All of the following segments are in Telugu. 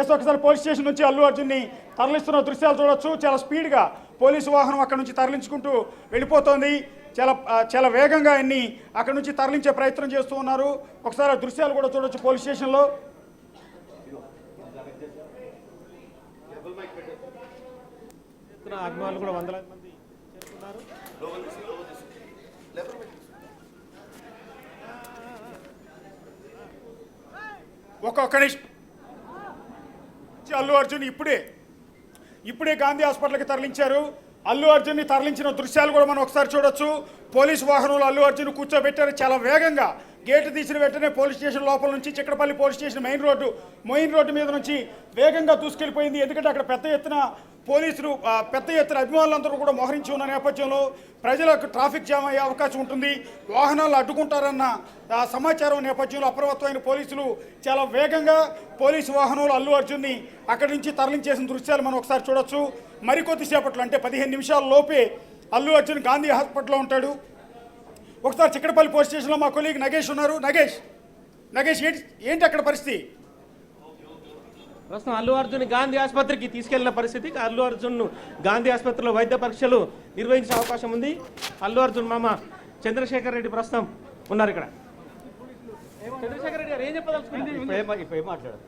ఎస్ ఒకసారి పోలీస్ స్టేషన్ నుంచి అల్లు అర్జున్ని తరలిస్తున్న దృశ్యాలు చూడొచ్చు. చాలా స్పీడ్గా పోలీసు వాహనం అక్కడ నుంచి తరలించుకుంటూ వెళ్ళిపోతోంది. చాలా వేగంగా ఆయన్ని అక్కడ నుంచి తరలించే ప్రయత్నం చేస్తూ ఉన్నారు. ఒకసారి ఆ దృశ్యాలు కూడా చూడొచ్చు పోలీస్ స్టేషన్లో. అభిమానులు కూడా వందలాది మంది చేస్తున్నారు. ఒక్కొక్క అల్లు అర్జున్ ఇప్పుడే గాంధీ హాస్పిటల్కి తరలించారు. అల్లు అర్జున్ని తరలించిన దృశ్యాలు కూడా మనం ఒకసారి చూడొచ్చు. పోలీసు వాహనంలో అల్లు అర్జున్ కూర్చోబెట్టారు. చాలా వేగంగా గేటు తీసిన వెంటనే పోలీస్ స్టేషన్ లోపల నుంచి Chikkadpally police station main road మీద నుంచి వేగంగా దూసుకెళ్ళిపోయింది. ఎందుకంటే అక్కడ పెద్ద ఎత్తున పోలీసులు అభిమానులందరూ కూడా మోహరించి ఉన్న నేపథ్యంలో ప్రజలకు ట్రాఫిక్ జామ్ అయ్యే అవకాశం ఉంటుంది, వాహనాలు అడ్డుకుంటారన్న సమాచారం నేపథ్యంలో అప్రమత్తమైన పోలీసులు చాలా వేగంగా పోలీసు వాహనంలో అల్లు అర్జున్ని అక్కడి నుంచి తరలించేసిన దృశ్యాలు మనం ఒకసారి చూడొచ్చు. మరికొద్దిసేపట్లో అంటే 15 నిమిషాల లోపే అల్లు అర్జున్ గాంధీ హాస్పిటల్లో ఉంటాడు. ఒకసారి చిక్కడపల్లి పోలీస్ స్టేషన్లో మా కొలీగ్ నగేష్ ఉన్నారు. నగేష్ ఏంటి అక్కడ పరిస్థితి? ప్రస్తుతం అల్లు అర్జున్ గాంధీ ఆసుపత్రికి తీసుకెళ్లిన పరిస్థితి. అల్లు అర్జున్ గాంధీ ఆసుపత్రిలో వైద్య పరీక్షలు నిర్వహించే అవకాశం ఉంది. అల్లు అర్జున్ మామ చంద్రశేఖర్ రెడ్డి ప్రస్తుతం ఉన్నారు ఇక్కడ. చంద్రశేఖర్ రెడ్డి గారు ఏం చెప్పదలుచుకుంటారు?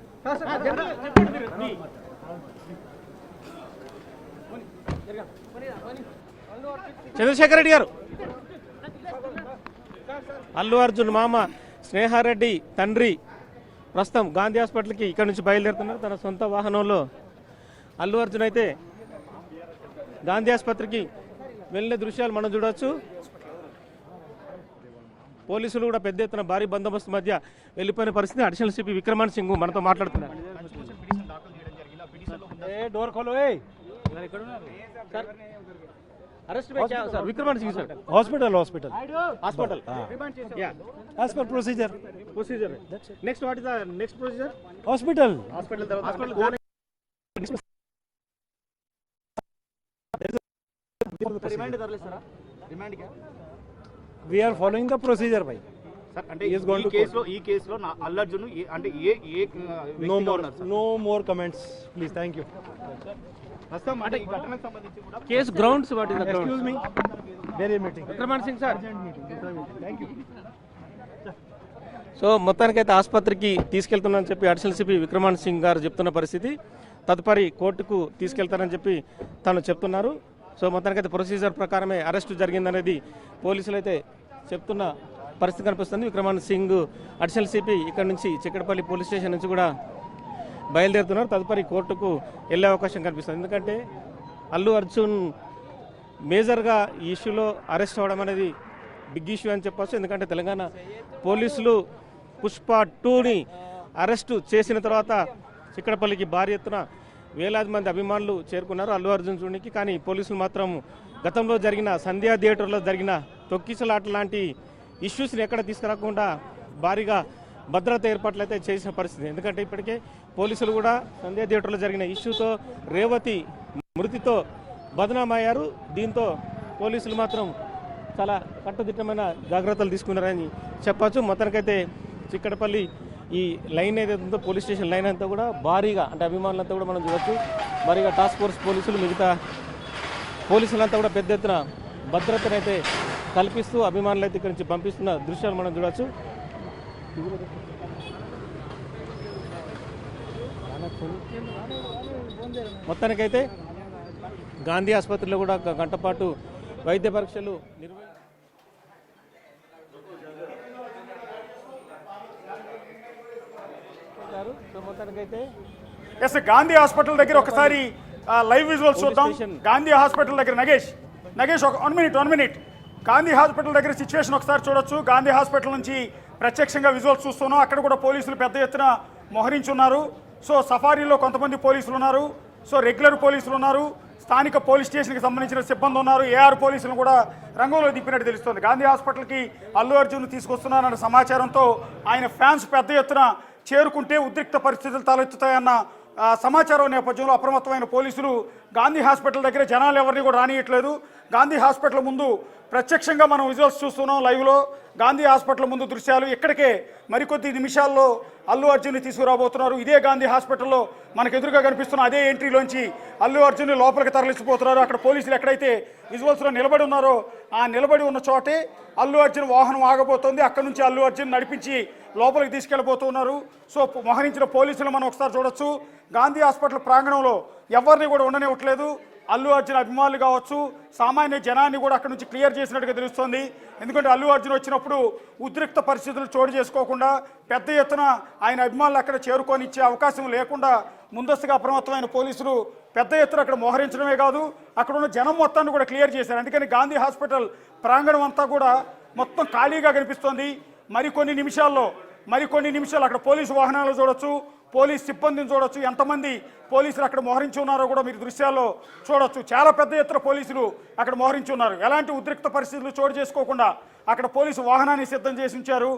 చంద్రశేఖర్ రెడ్డి గారు, అల్లు అర్జున్ మామ స్నేహారెడ్డి తండ్రి ప్రస్తుతం గాంధీ హాస్పిటల్కి ఇక్కడ నుంచి బయలుదేరుతున్నారు తన సొంత వాహనంలో. అల్లు అర్జున్ అయితే గాంధీ ఆసుపత్రికి వెళ్ళిన దృశ్యాలు మనం చూడవచ్చు. పోలీసులు కూడా పెద్ద ఎత్తున భారీ బందోబస్తు మధ్య వెళ్ళిపోయిన పరిస్థితి. అడిషనల్ సిపి విక్రమాన్ సింగ్ మనతో మాట్లాడుతున్నారు. अरेस्ट में क्या sir? Vikramaditya Singh sir hospital या as per procedure next what is the next procedure? hospital remind darle sir remind kya we are following the procedure bhai sir ante ee case lo Allu Arjun ante A no more comments please thank you ప్రస్తుతం అంటే ఈ ఘటనకు సంబంధించి కూడా case grounds what is the ground? excuse me very meeting Vikraman Singh sir thank you so మొత్తానికైతే ఆసుపత్రికి తీసుకెళ్తున్నానని చెప్పి అడిషనల్ సిపి విక్రమాన్ సింగ్ గారు చెప్తున్న పరిస్థితి. తదుపరి కోర్టుకు తీసుకెళ్తారని చెప్పి తను చెప్తున్నారు. సో మొత్తానికైతే ప్రొసీజర్ ప్రకారమే అరెస్టు జరిగిందనేది పోలీసులు అయితే చెప్తున్న పరిస్థితి కనిపిస్తుంది. విక్రమాన్ సింగ్ అడిషనల్ సిపి ఇక్కడ నుంచి చిక్కడపల్లి పోలీస్ స్టేషన్ నుంచి కూడా బయలుదేరుతున్నారు. తదుపరి కోర్టుకు వెళ్ళే అవకాశం కనిపిస్తుంది. ఎందుకంటే అల్లు అర్జున్ మేజర్గా ఈ ఇష్యూలో అరెస్ట్ అవ్వడం అనేది బిగ్ ఇష్యూ అని చెప్పొచ్చు. ఎందుకంటే తెలంగాణ పోలీసులు పుష్ప 2ని అరెస్టు చేసిన తర్వాత చిక్కడపల్లికి భారీ ఎత్తున వేలాది మంది అభిమానులు చేరుకున్నారు అల్లు అర్జున్ చూడడానికి. కానీ పోలీసులు మాత్రం గతంలో జరిగిన సంధ్యా థియేటర్లో జరిగిన తొక్కిసలాట లాంటి ఇష్యూస్ని ఎక్కడ తీసుకురాకుండా భారీగా భద్రత ఏర్పాట్లు అయితే చేసిన పరిస్థితి. ఎందుకంటే ఇప్పటికే పోలీసులు కూడా సంధ్యా థియేటర్లో జరిగిన ఇష్యూతో రేవతి మృతితో బదనామయ్యారు. దీంతో పోలీసులు మాత్రం చాలా కట్టుదిట్టమైన జాగ్రత్తలు తీసుకున్నారని చెప్పచ్చు. మొత్తానికైతే చిక్కడపల్లి ఈ లైన్ ఏదైతే ఉందో పోలీస్ స్టేషన్ లైన్ అంతా కూడా భారీగా అంటే అభిమానులంతా కూడా మనం చూడవచ్చు. భారీగా టాస్క్ ఫోర్స్ పోలీసులు మిగతా పోలీసులంతా కూడా పెద్ద ఎత్తున భద్రతనైతే కల్పిస్తూ అభిమానులు అయితే ఇక్కడి నుంచి పంపిస్తున్న దృశ్యాలు మనం చూడవచ్చు. మొత్తానికైతే గాంధీ ఆసుపత్రిలో కూడా ఒక గంట పాటు వైద్య పరీక్షలు నిర్వహించారు. సో మొత్తానికైతే ఎస్ గాంధీ హాస్పిటల్ దగ్గర ఒకసారి లైవ్ విజువల్స్ చూద్దాం. గాంధీ హాస్పిటల్ దగ్గర నగేష్ ఒక 1 మినిట్ గాంధీ హాస్పిటల్ దగ్గర సిచ్యువేషన్ ఒకసారి చూడొచ్చు. గాంధీ హాస్పిటల్ నుంచి ప్రత్యక్షంగా విజువల్స్ చూస్తున్నాం. అక్కడ కూడా పోలీసులు పెద్ద ఎత్తున మోహరించున్నారు. సో సఫారీలో కొంతమంది పోలీసులు ఉన్నారు, సో రెగ్యులర్ పోలీసులు ఉన్నారు, స్థానిక పోలీస్ స్టేషన్కి సంబంధించిన సిబ్బంది ఉన్నారు, ఏఆర్ పోలీసులను కూడా రంగంలో దింపినట్టు తెలుస్తోంది. గాంధీ హాస్పిటల్కి అల్లు అర్జున్ తీసుకొస్తున్నారన్న సమాచారంతో ఆయన ఫ్యాన్స్ పెద్ద ఎత్తున చేరుకుంటే ఉద్రిక్త పరిస్థితులు తలెత్తుతాయన్న సమాచారం నేపథ్యంలో అప్రమత్తమైన పోలీసులు గాంధీ హాస్పిటల్ దగ్గర జనాలు ఎవరిని కూడా రానియట్లేదు. గాంధీ హాస్పిటల్ ముందు ప్రత్యక్షంగా మనం విజువల్స్ చూస్తున్నాం లైవ్లో. గాంధీ హాస్పిటల్ ముందు దృశ్యాలు. ఇక్కడికే మరికొద్ది నిమిషాల్లో అల్లు అర్జున్ని తీసుకురాబోతున్నారు. ఇదే గాంధీ హాస్పిటల్లో మనకు ఎదురుగా కనిపిస్తున్న అదే ఎంట్రీలోంచి అల్లు అర్జున్ని లోపలికి తరలించిపోతున్నారు. అక్కడ పోలీసులు ఎక్కడైతే విజువల్స్లో నిలబడి ఉన్నారో ఆ నిలబడి ఉన్న చోటే అల్లు అర్జున్ వాహనం ఆగబోతోంది. అక్కడ నుంచి అల్లు అర్జున్ నడిపించి లోపలికి తీసుకెళ్ళబోతున్నారు. సో మోహరించిన పోలీసులు మనం ఒకసారి చూడొచ్చు. గాంధీ హాస్పిటల్ ప్రాంగణంలో ఎవరిని కూడా ఉండనివ్వట్లేదు. అల్లు అర్జున్ అభిమానులు కావచ్చు, సామాన్య జనాన్ని కూడా అక్కడ నుంచి క్లియర్ చేసినట్టుగా తెలుస్తోంది. ఎందుకంటే అల్లు అర్జున్ వచ్చినప్పుడు ఉద్రిక్త పరిస్థితులు చోటు చేసుకోకుండా పెద్ద ఎత్తున ఆయన అభిమానులు అక్కడ చేరుకొని ఇచ్చే అవకాశం లేకుండా ముందస్తుగా అప్రమత్తమైన పోలీసులు పెద్ద ఎత్తున అక్కడ మోహరించడమే కాదు, అక్కడ ఉన్న జనం మొత్తాన్ని కూడా క్లియర్ చేశారు. అందుకని గాంధీ హాస్పిటల్ ప్రాంగణం అంతా కూడా మొత్తం ఖాళీగా కనిపిస్తోంది. మరికొన్ని నిమిషాలు అక్కడ పోలీసు వాహనాలు చూడొచ్చు, పోలీస్ సిబ్బందిని చూడొచ్చు. ఎంతమంది పోలీసులు అక్కడ మోహరించి ఉన్నారో కూడా మీరు దృశ్యాల్లో చూడొచ్చు. చాలా పెద్ద ఎత్తున పోలీసులు అక్కడ మోహరించి ఉన్నారు. ఎలాంటి ఉద్రిక్త పరిస్థితులు చోటు చేసుకోకుండా అక్కడ పోలీసు వాహనాన్ని సిద్ధం చేసి ఉంచారు.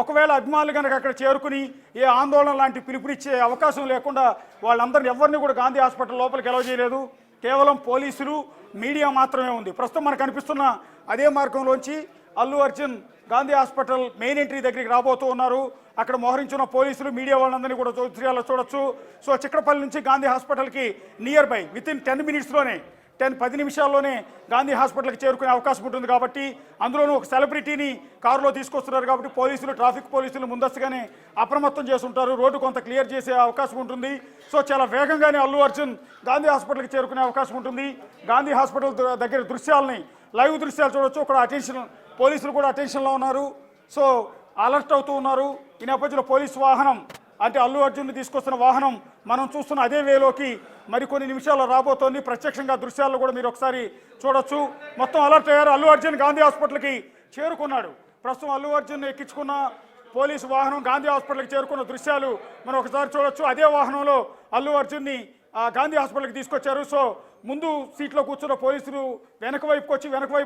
ఒకవేళ అభిమానులు కనుక అక్కడ చేరుకుని ఏ ఆందోళన లాంటి పిలుపునిచ్చే అవకాశం లేకుండా వాళ్ళందరినీ ఎవరిని కూడా గాంధీ హాస్పిటల్ లోపలికి అలౌ చేయలేదు. కేవలం పోలీసులు, మీడియా మాత్రమే ఉంది. ప్రస్తుతం మనకు కనిపిస్తున్న అదే మార్గంలోంచి Allu Arjun Gandhi hospital main entry దగ్గరికి రాబోతూ ఉన్నారు. అక్కడ మోహరించిన పోలీసులు, మీడియా వాళ్ళందరినీ కూడా దృశ్యాల్లో చూడొచ్చు. సో చిక్కడపల్లి నుంచి గాంధీ హాస్పిటల్కి నియర్ బై వితిన్ 10 మినిట్స్లోనే 10 నిమిషాల్లోనే గాంధీ హాస్పిటల్కి చేరుకునే అవకాశం ఉంటుంది. కాబట్టి అందులోనూ ఒక సెలబ్రిటీని కారులో తీసుకొస్తున్నారు కాబట్టి పోలీసులు, ట్రాఫిక్ పోలీసులు ముందస్తుగానే అప్రమత్తం చేస్తుంటారు. రోడ్డు కొంత క్లియర్ చేసే అవకాశం ఉంటుంది. సో చాలా వేగంగానే అల్లు అర్జున్ గాంధీ హాస్పిటల్కి చేరుకునే అవకాశం ఉంటుంది. గాంధీ హాస్పిటల్ దగ్గర దృశ్యాలని, లైవ్ దృశ్యాలు చూడొచ్చు. అక్కడ పోలీసులు కూడా అటెన్షన్లో ఉన్నారు. సో అలర్ట్ అవుతూ ఉన్నారు. ఈ నేపథ్యంలో పోలీసు వాహనం అంటే అల్లు అర్జున్ని తీసుకొస్తున్న వాహనం మనం చూస్తున్న అదే వేలోకి మరికొన్ని నిమిషాల్లో రాబోతోంది. ప్రత్యక్షంగా దృశ్యాల్లో కూడా మీరు ఒకసారి చూడొచ్చు. మొత్తం అలర్ట్ అయ్యారు. అల్లు అర్జున్ గాంధీ హాస్పిటల్కి చేరుకున్నాడు. ప్రస్తుతం అల్లు అర్జున్ ఎక్కించుకున్న పోలీసు వాహనం గాంధీ హాస్పిటల్కి చేరుకున్న దృశ్యాలు మనం ఒకసారి చూడొచ్చు. అదే వాహనంలో అల్లు అర్జున్ని గాంధీ హాస్పిటల్కి తీసుకొచ్చారు. సో ముందు సీట్లో కూర్చున్న పోలీసులు వెనక వైపు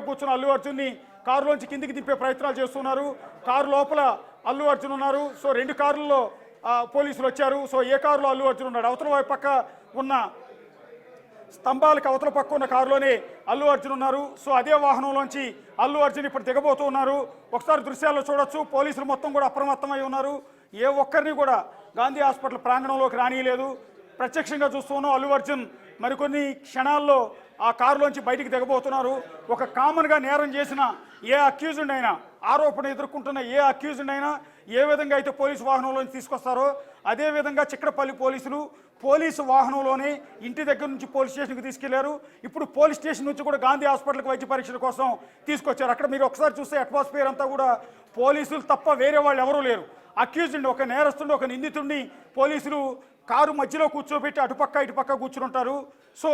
కూర్చున్న అల్లు అర్జున్ని కారులోంచి కిందికి దింపే ప్రయత్నాలు చేస్తున్నారు. కారు లోపల అల్లు అర్జున్ ఉన్నారు. సో 2 కార్లలో పోలీసులు వచ్చారు. సో ఏ కారులో అల్లు అర్జున్ ఉన్నాడు, అవతల వైపు పక్క ఉన్న స్తంభాలకు అవతల పక్క ఉన్న కారులోనే అల్లు అర్జున్ ఉన్నారు. సో అదే వాహనంలోంచి అల్లు అర్జున్ ఇప్పుడు దిగబోతూ ఉన్నారు. ఒకసారి దృశ్యాల్లో చూడొచ్చు. పోలీసులు మొత్తం కూడా అప్రమత్తమై ఉన్నారు. ఏ ఒక్కరిని కూడా గాంధీ హాస్పిటల్ ప్రాంగణంలోకి రానియలేదు. ప్రత్యక్షంగా చూస్తున్నాం అల్లు అర్జున్ మరికొన్ని క్షణాల్లో ఆ కారులోంచి బయటికి దిగబోతున్నారు. ఒక కామన్గా నేరం చేసిన ఏ అక్యూజ్డ్ అయినా, ఆరోపణ ఎదుర్కొంటున్న ఏ అక్యూజ్డ్ అయినా ఏ విధంగా అయితే పోలీసు వాహనంలోంచి తీసుకొస్తారో అదే విధంగా చిక్కడపల్లి పోలీసులు పోలీసు వాహనంలోనే ఇంటి దగ్గర నుంచి పోలీస్ స్టేషన్కి తీసుకెళ్లారు. ఇప్పుడు పోలీస్ స్టేషన్ నుంచి కూడా గాంధీ హాస్పిటల్కి వైద్య పరీక్షల కోసం తీసుకొచ్చారు. అక్కడ మీరు ఒకసారి చూస్తే అట్మాస్ఫియర్ అంతా కూడా పోలీసులు తప్ప వేరే వాళ్ళు ఎవరూ లేరు. అక్యూజ్డ్ ఒక నేరస్తుడిని, ఒక నిందితుడిని పోలీసులు కారు మధ్యలో కూర్చోబెట్టి అటుపక్క ఇటుపక్క కూర్చుని ఉంటారు. సో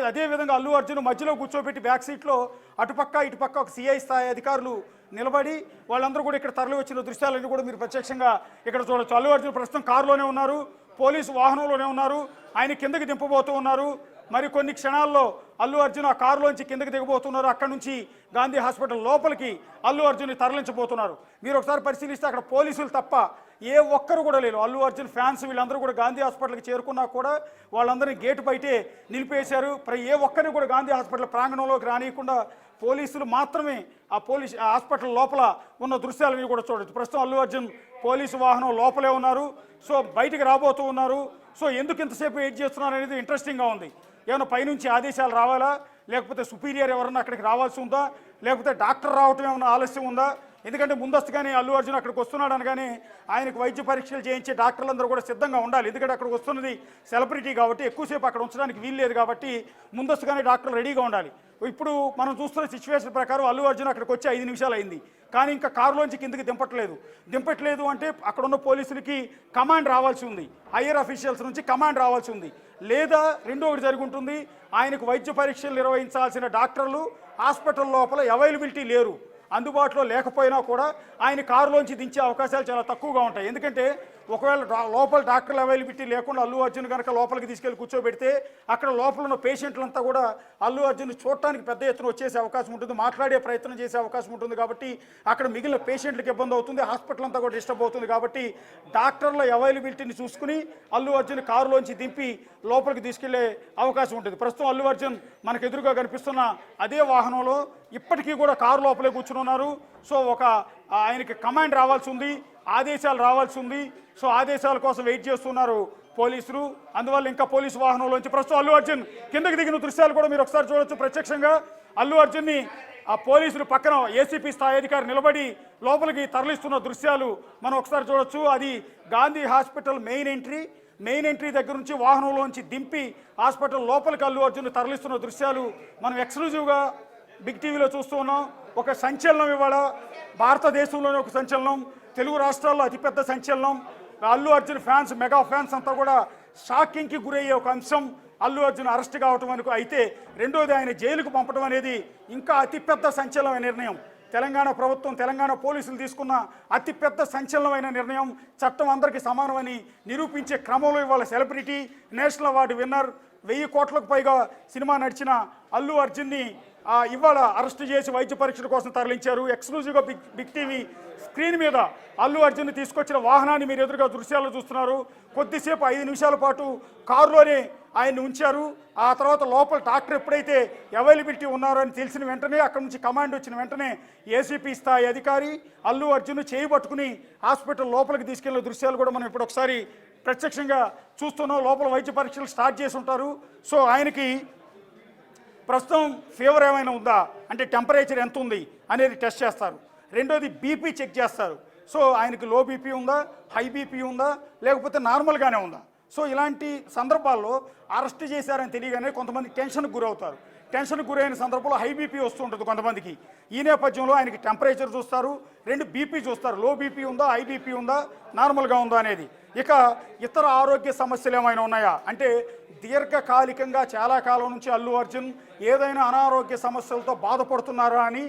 అదే విధంగా అల్లు అర్జున్ మధ్యలో కూర్చోబెట్టి బ్యాక్ సీట్లో అటుపక్క ఇటుపక్క ఒక సిఐ స్థాయి అధికారులు నిలబడి వాళ్ళందరూ కూడా ఇక్కడ తరలి వచ్చిన దృశ్యాలన్నీ కూడా మీరు ప్రత్యక్షంగా ఇక్కడ చూడొచ్చు. అల్లు అర్జున్ ప్రస్తుతం కారులోనే ఉన్నారు, పోలీసు వాహనంలోనే ఉన్నారు. ఆయన కిందకి దింపబోతూ ఉన్నారు. మరి కొన్ని క్షణాల్లో అల్లు అర్జున్ ఆ కారులోంచి కిందకి దిగబోతున్నారు. అక్కడ నుంచి గాంధీ హాస్పిటల్ లోపలికి అల్లు అర్జున్ని తరలించబోతున్నారు. మీరు ఒకసారి పరిశీలిస్తే అక్కడ పోలీసులు తప్ప ఏ ఒక్కరు కూడా లేరు. అల్లు అర్జున్ ఫ్యాన్స్ వీళ్ళందరూ కూడా గాంధీ హాస్పిటల్కి చేరుకున్నా కూడా వాళ్ళందరినీ గేటు బయటే నిలిపేశారు. ఏ ఒక్కరిని కూడా గాంధీ హాస్పిటల్ ప్రాంగణంలోకి రానియకుండా పోలీసులు మాత్రమే ఆ హాస్పిటల్ లోపల ఉన్న దృశ్యాలని కూడా చూడొచ్చు. ప్రస్తుతం అల్లు అర్జున్ పోలీసు వాహనం లోపలే ఉన్నారు. సో బయటికి రాబోతూ ఉన్నారు. సో ఎందుకు ఇంతసేపు వెయిట్ చేస్తున్నారు అనేది ఇంట్రెస్టింగ్గా ఉంది. ఏమైనా పైనుంచి ఆదేశాలు రావాలా, లేకపోతే సుపీరియర్ ఎవరన్నా అక్కడికి రావాల్సి ఉందా, లేకపోతే డాక్టర్ రావటం ఏమైనా ఆలస్యం ఉందా? ఎందుకంటే ముందస్తుగానే అల్లు అర్జున్ అక్కడికి వస్తున్నాడు అనగానే ఆయనకు వైద్య పరీక్షలు చేయించే డాక్టర్లందరూ కూడా సిద్ధంగా ఉండాలి. ఎందుకంటే అక్కడికి వస్తున్నది సెలబ్రిటీ కాబట్టి ఎక్కువసేపు అక్కడ ఉంచడానికి వీల్లేదు. కాబట్టి ముందస్తుగానే డాక్టర్లు రెడీగా ఉండాలి. ఇప్పుడు మనం చూస్తున్న సిచ్యువేషన్ ప్రకారం అల్లు అర్జున్ అక్కడికి వచ్చి 5 నిమిషాలు అయింది, కానీ ఇంకా కారులోంచి కిందకి దింపట్లేదు అంటే అక్కడ ఉన్న పోలీసులకి కమాండ్ రావాల్సి ఉంది, హయ్యర్ అఫీషియల్స్ నుంచి కమాండ్ రావాల్సి ఉంది. లేదా రెండోది జరిగి ఉంటుంది, ఆయనకు వైద్య పరీక్షలు నిర్వహించాల్సిన డాక్టర్లు హాస్పిటల్ లోపల అవైలబిలిటీ లేరు, అందుబాటులో లేకపోయినా కూడా ఆయన కారులోంచి దించే అవకాశాలు చాలా తక్కువగా ఉంటాయి. ఎందుకంటే ఒకవేళ లోపల డాక్టర్లు అవైలబిలిటీ లేకుండా అల్లు అర్జున్ కనుక లోపలికి తీసుకెళ్లి కూర్చోబెడితే అక్కడ లోపల ఉన్న పేషెంట్లంతా కూడా అల్లు అర్జున్ చూడటానికి పెద్ద ఎత్తున వచ్చేసే అవకాశం ఉంటుంది, మాట్లాడే ప్రయత్నం చేసే అవకాశం ఉంటుంది. కాబట్టి అక్కడ మిగిలిన పేషెంట్లకు ఇబ్బంది అవుతుంది, హాస్పిటల్ అంతా కూడా డిస్టర్బ్ అవుతుంది. కాబట్టి డాక్టర్ల అవైలబిలిటీని చూసుకుని అల్లు అర్జున్ కారులోంచి దింపి లోపలికి తీసుకెళ్లే అవకాశం ఉంటుంది. ప్రస్తుతం అల్లు అర్జున్ మనకు ఎదురుగా కనిపిస్తున్న అదే వాహనంలో ఇప్పటికీ కూడా కారు లోపలే కూర్చుని ఉన్నారు. సో ఆయనకి కమాండ్ రావాల్సి ఉంది, ఆదేశాలు రావాల్సి ఉంది. సో ఆదేశాల కోసం వెయిట్ చేస్తున్నారు పోలీసులు. అందువల్ల ఇంకా పోలీసు వాహనంలోంచి ప్రస్తుతం అల్లు అర్జున్ కిందకి దిగిన దృశ్యాలు కూడా మీరు ఒకసారి చూడొచ్చు. ప్రత్యక్షంగా అల్లు అర్జున్ని ఆ పోలీసులు పక్కన ఏసీపీ స్థాయి అధికారి నిలబడి లోపలికి తరలిస్తున్న దృశ్యాలు మనం ఒకసారి చూడొచ్చు. అది గాంధీ హాస్పిటల్ మెయిన్ ఎంట్రీ దగ్గర నుంచి వాహనంలోంచి దింపి హాస్పిటల్ లోపలికి అల్లు అర్జున్ తరలిస్తున్న దృశ్యాలు మనం ఎక్స్క్లూజివ్గా బిగ్ టీవీలో చూస్తూ ఉన్నాం. ఒక సంచలనం ఇవాళ భారతదేశంలోనే ఒక సంచలనం, తెలుగు రాష్ట్రాల్లో అతిపెద్ద సంచలనం. Allu Arjun fans, mega fans అంతా కూడా షాకింగ్కి గురయ్యే ఒక అంశం అల్లు అర్జున్ అరెస్ట్ కావటం అనుకో. అయితే రెండోది ఆయన జైలుకు పంపడం అనేది ఇంకా అతిపెద్ద సంచలనమైన నిర్ణయం. తెలంగాణ ప్రభుత్వం, తెలంగాణ పోలీసులు తీసుకున్న అతిపెద్ద సంచలనమైన నిర్ణయం. చట్టం అందరికీ సమానమని నిరూపించే క్రమంలో ఇవాళ సెలబ్రిటీ, నేషనల్ అవార్డు విన్నర్, 1000 కోట్లకు పైగా సినిమా నడిచిన అల్లు అర్జున్ని ఇవాళ అరెస్టు చేసి వైద్య పరీక్షల కోసం తరలించారు. ఎక్స్క్లూజివ్గా బిగ్ టీవీ స్క్రీన్ మీద అల్లు అర్జున్ని తీసుకొచ్చిన వాహనాన్ని మీరు ఎదురుగా దృశ్యాల్లో చూస్తున్నారు. కొద్దిసేపు 5 నిమిషాల పాటు కారులోనే ఆయన్ని ఉంచారు. ఆ తర్వాత లోపల డాక్టర్ ఎప్పుడైతే అవైలబిలిటీ ఉన్నారో అని తెలిసిన వెంటనే అక్కడి నుంచి కమాండ్ వచ్చిన వెంటనే ఏసీపీ స్థాయి అధికారి అల్లు అర్జున్ చేయబట్టుకుని హాస్పిటల్ లోపలికి తీసుకెళ్లిన దృశ్యాలు కూడా మనం ఇప్పుడు ఒకసారి ప్రత్యక్షంగా చూస్తున్నాం. లోపల వైద్య పరీక్షలు స్టార్ట్ చేసి ఉంటారు. సో ఆయనకి ప్రస్తుతం ఫీవర్ ఏమైనా ఉందా అంటే టెంపరేచర్ ఎంత ఉంది అనేది టెస్ట్ చేస్తారు. రెండోది బీపీ చెక్ చేస్తారు. సో ఆయనకి లో బీపీ ఉందా, హై బీపీ ఉందా, లేకపోతే నార్మల్గానే ఉందా. సో ఇలాంటి సందర్భాల్లో అరెస్ట్ చేశారని తెలియగానే కొంతమంది టెన్షన్కి గురవుతారు. టెన్షన్కి గురైన సందర్భంలో హై బీపీ వస్తూ ఉంటుంది కొంతమందికి. ఈ నేపథ్యంలో ఆయనకి టెంపరేచర్ చూస్తారు, 2 బీపీ చూస్తారు, లో బీపీ ఉందా, హై బీపీ ఉందా, నార్మల్గా ఉందా అనేది. ఇక ఇతర ఆరోగ్య సమస్యలు ఏమైనా ఉన్నాయా అంటే దీర్ఘకాలికంగా చాలా కాలం నుంచి అల్లు అర్జున్ ఏదైనా అనారోగ్య సమస్యలతో బాధపడుతున్నారా అని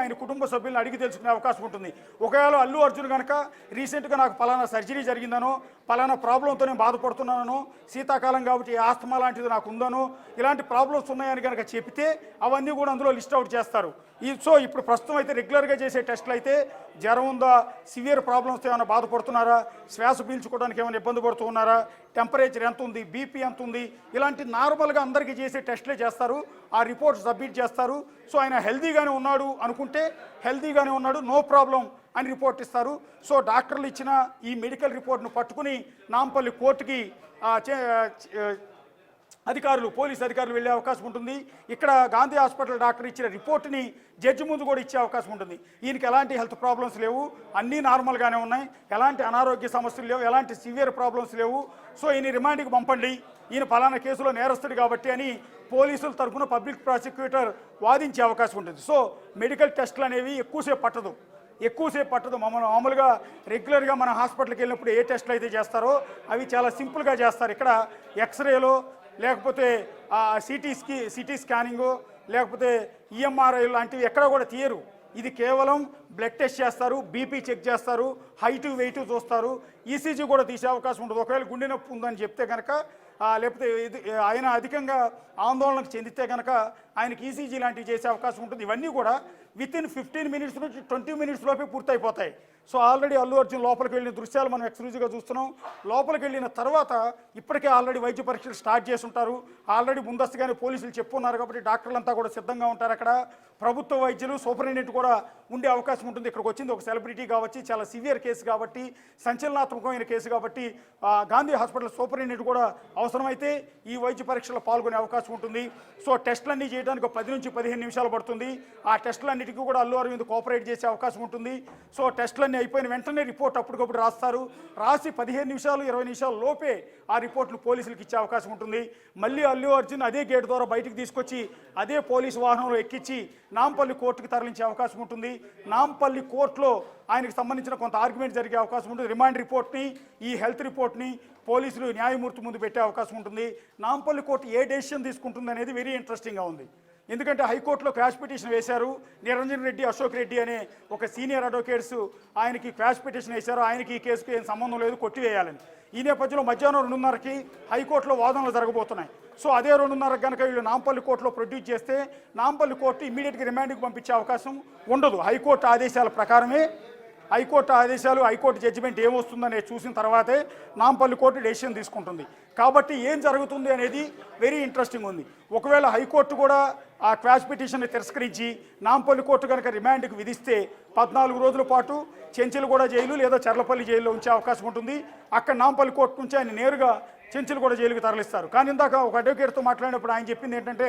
ఆయన కుటుంబ సభ్యులను అడిగి తెలుసుకునే అవకాశం ఉంటుంది. ఒకవేళ అల్లు అర్జున్ కనుక రీసెంట్గా నాకు పలానా సర్జరీ జరిగిందనో, పలానా ప్రాబ్లంతో నేను బాధపడుతున్నానో, శీతాకాలం కాబట్టి ఆస్తమా లాంటిది నాకు ఉందనో, ఇలాంటి ప్రాబ్లమ్స్ ఉన్నాయని కనుక చెప్తే అవన్నీ కూడా అందులో లిస్ట్ అవుట్ చేస్తారు. సో ఇప్పుడు ప్రస్తుతం అయితే రెగ్యులర్గా చేసే టెస్టులు అయితే జ్వరం ఉందా, సివియర్ ప్రాబ్లమ్స్తో ఏమైనా బాధపడుతున్నారా, శ్వాస పీల్చుకోవడానికి ఏమైనా ఇబ్బంది పడుతూ ఉన్నారా, టెంపరేచర్ ఎంత ఉంది, బీపీ ఎంత ఉంది, ఇలాంటి నార్మల్గా అందరికీ చేసే టెస్టులే చేస్తారు. ఆ రిపోర్ట్ సబ్మిట్ చేస్తారు. సో ఆయన హెల్దీగానే ఉన్నాడు అనుకుంటే హెల్దీగానే ఉన్నాడు, నో ప్రాబ్లం అని రిపోర్ట్ ఇస్తారు. సో డాక్టర్లు ఇచ్చిన ఈ మెడికల్ రిపోర్ట్ను పట్టుకుని నాంపల్లి కోర్టుకి పోలీస్ అధికారులు వెళ్ళే అవకాశం ఉంటుంది. ఇక్కడ గాంధీ హాస్పిటల్ డాక్టర్ ఇచ్చిన రిపోర్ట్ని జడ్జి ముందు కూడా ఇచ్చే అవకాశం ఉంటుంది. ఈయనకి ఎలాంటి హెల్త్ ప్రాబ్లమ్స్ లేవు, అన్నీ నార్మల్గానే ఉన్నాయి, ఎలాంటి అనారోగ్య సమస్యలు లేవు, ఎలాంటి సివియర్ ప్రాబ్లమ్స్ లేవు. సో ఈయన రిమాండ్కి పంపండి, ఈయన పలానా కేసులో నేరస్తుడు కాబట్టి అని పోలీసుల తరఫున పబ్లిక్ ప్రాసిక్యూటర్ వాదించే అవకాశం ఉంటుంది. సో మెడికల్ టెస్టులు అనేవి ఎక్కువసేపు పట్టదు. మామూలుగా రెగ్యులర్గా మన హాస్పిటల్కి వెళ్ళినప్పుడు ఏ టెస్టులు అయితే చేస్తారో అవి చాలా సింపుల్గా చేస్తారు. ఇక్కడ ఎక్స్రేలో, లేకపోతే సిటీ స్కానింగు, లేకపోతే ఈఎంఆర్ఐ లాంటివి ఎక్కడ కూడా తీయరు. ఇది కేవలం బ్లడ్ టెస్ట్ చేస్తారు, బీపీ చెక్ చేస్తారు, హైటు వెయిట్ చూస్తారు, ఈసీజీ కూడా తీసే అవకాశం ఉంటుంది. ఒకవేళ గుండె నొప్పి ఉందని చెప్తే కనుక, లేకపోతే ఆయన అధికంగా ఆందోళనకు చెందితే కనుక ఆయనకి ఈసీజీ లాంటివి చేసే అవకాశం ఉంటుంది. ఇవన్నీ కూడా వితిన్ 15 మినిట్స్ నుంచి 20 మినిట్స్ లోపే పూర్తయిపోతాయి. సో ఆల్రెడీ అల్లు అర్జున్ లోపలికి వెళ్ళిన దృశ్యాలు మనం ఎక్స్క్లూజివ్గా చూస్తున్నాం. లోపలికి వెళ్ళిన తర్వాత ఇప్పటికే ఆల్రెడీ వైద్య పరీక్షలు స్టార్ట్ చేసి ఉంటారు. ఆల్రెడీ ముందస్తుగానే పోలీసులు చెప్పున్నారు కాబట్టి డాక్టర్లంతా కూడా సిద్ధంగా ఉంటారు. అక్కడ ప్రభుత్వ వైద్యులు, సూపరింటెండెంట్ కూడా ఉండే అవకాశం ఉంటుంది. ఇక్కడికి వచ్చింది ఒక సెలబ్రిటీ కాబట్టి, చాలా సివియర్ కేసు కాబట్టి, సంచలనాత్మకమైన కేసు కాబట్టి గాంధీ హాస్పిటల్ సూపరింటెండెంట్ కూడా అవసరమైతే ఈ వైద్య పరీక్షలో పాల్గొనే అవకాశం ఉంటుంది. సో టెస్టులన్నీ చేయడానికి 10 నుంచి 15 నిమిషాలు పడుతుంది. ఆ టెస్టులన్నిటికీ కూడా అల్లు అరవింద్ కోఆపరేట్ చేసే అవకాశం ఉంటుంది. సో టెస్టులన్నీ అయిపోయిన వెంటనే రిపోర్ట్ అప్పటికప్పుడు రాస్తారు. రాసి 15 నిమిషాలు 20 నిమిషాల లోపే ఆ రిపోర్ట్లు పోలీసులకు ఇచ్చే అవకాశం ఉంటుంది. మళ్ళీ అల్లు అర్జున్ అదే గేట్ ద్వారా బయటికి తీసుకొచ్చి అదే పోలీసు వాహనంలో ఎక్కించి నాంపల్లి కోర్టుకు తరలించే అవకాశం ఉంటుంది. నాంపల్లి కోర్టులో ఆయనకు సంబంధించిన కొంత ఆర్గ్యుమెంట్ జరిగే అవకాశం ఉంటుంది. రిమాండ్ రిపోర్ట్ని, ఈ హెల్త్ రిపోర్ట్ని పోలీసులు న్యాయమూర్తి ముందు పెట్టే అవకాశం ఉంటుంది. నాంపల్లి కోర్టు ఏ డెసిషన్ తీసుకుంటుంది అనేది వెరీ ఇంట్రెస్టింగ్గా ఉంది. ఎందుకంటే హైకోర్టులో క్వాష్ పిటిషన్ వేశారు. నిరంజన్ రెడ్డి, అశోక్ రెడ్డి అనే ఒక సీనియర్ అడ్వకేట్స్ ఆయనకి క్వాష్ పిటిషన్ వేశారు. ఆయనకి ఈ కేసుకు ఏం సంబంధం లేదు, కొట్టివేయాలని. ఈ నేపథ్యంలో మధ్యాహ్నం 2:30కి హైకోర్టులో వాదనలు జరగబోతున్నాయి. సో అదే 2:30 కనుక వీళ్ళు నాంపల్లి కోర్టులో ప్రొడ్యూస్ చేస్తే నాంపల్లి కోర్టు ఇమీడియట్గా రిమాండ్కి పంపించే అవకాశం ఉండదు. హైకోర్టు ఆదేశాల ప్రకారమే హైకోర్టు ఆదేశాలు, హైకోర్టు జడ్జిమెంట్ ఏమొస్తుందనేది చూసిన తర్వాతే నాంపల్లి కోర్టు డెసిషన్ తీసుకుంటుంది. కాబట్టి ఏం జరుగుతుంది అనేది వెరీ ఇంట్రెస్టింగ్ ఉంది. ఒకవేళ హైకోర్టు కూడా ఆ క్వాష్ పిటిషన్ని తిరస్కరించి నాంపల్లి కోర్టు కనుక రిమాండ్కి విధిస్తే 14 రోజుల పాటు చెంచులగూడ జైలు లేదా చర్లపల్లి జైల్లో ఉంచే అవకాశం ఉంటుంది. అక్కడ నాంపల్లి కోర్టు నుంచి ఆయన నేరుగా చెంచులగూడ జైలుకి తరలిస్తారు. కానీ ఇందాక ఒక అడ్వకేట్తో మాట్లాడినప్పుడు ఆయన చెప్పింది ఏంటంటే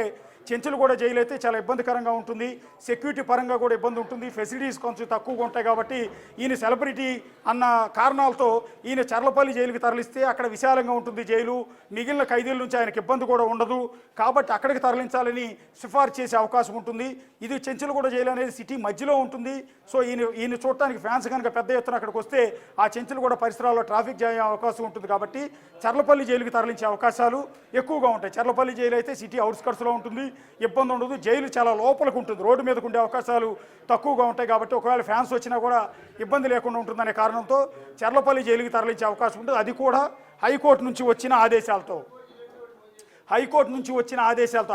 చెంచులగూడ జైలు అయితే చాలా ఇబ్బందికరంగా ఉంటుంది, సెక్యూరిటీ పరంగా కూడా ఇబ్బంది ఉంటుంది, ఫెసిలిటీస్ కొంచెం తక్కువగా ఉంటాయి. కాబట్టి ఈయన సెలబ్రిటీ అన్న కారణాలతో ఈయన చర్లపల్లి జైలుకి తరలిస్తే అక్కడ విశాలంగా ఉంటుంది జైలు, మిగిలిన ఖైదీల నుంచి ఆయనకి ఇబ్బంది కూడా ఉండదు, కాబట్టి అక్కడికి తరలించాలని సిఫార్సు చేసే అవకాశం ఉంటుంది. ఇది చెంచులగూడ జైలు అనేది సిటీ మధ్యలో ఉంటుంది. సో ఈయన చూడటానికి ఫ్యాన్స్ కనుక పెద్ద ఎత్తున అక్కడికి వస్తే ఆ చెంచులగూడ పరిసరాల్లో ట్రాఫిక్ జామ్ అయ్యే అవకాశం ఉంటుంది. కాబట్టి చర్లపల్లి జైలుకి తరలించే అవకాశాలు ఎక్కువగా ఉంటాయి. చర్లపల్లి జైలు అయితే సిటీ అవుట్స్కట్స్లో ఉంటుంది, ఇబ్బంది ఉండదు. జైలు చాలా లోపలికి ఉంటుంది, రోడ్డు మీదకు ఉండే అవకాశాలు తక్కువగా ఉంటాయి. కాబట్టి ఒకవేళ ఫ్యాన్స్ వచ్చినా కూడా ఇబ్బంది లేకుండా ఉంటుందనే కారణంతో చర్లపల్లి జైలుకి తరలించే అవకాశం ఉంటుంది. అది కూడా హైకోర్టు నుంచి వచ్చిన ఆదేశాలతో.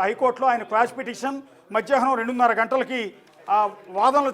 హైకోర్టులో ఆయన క్వాష్ పిటిషన్ మధ్యాహ్నం 2:30 గంటలకి వాదనలు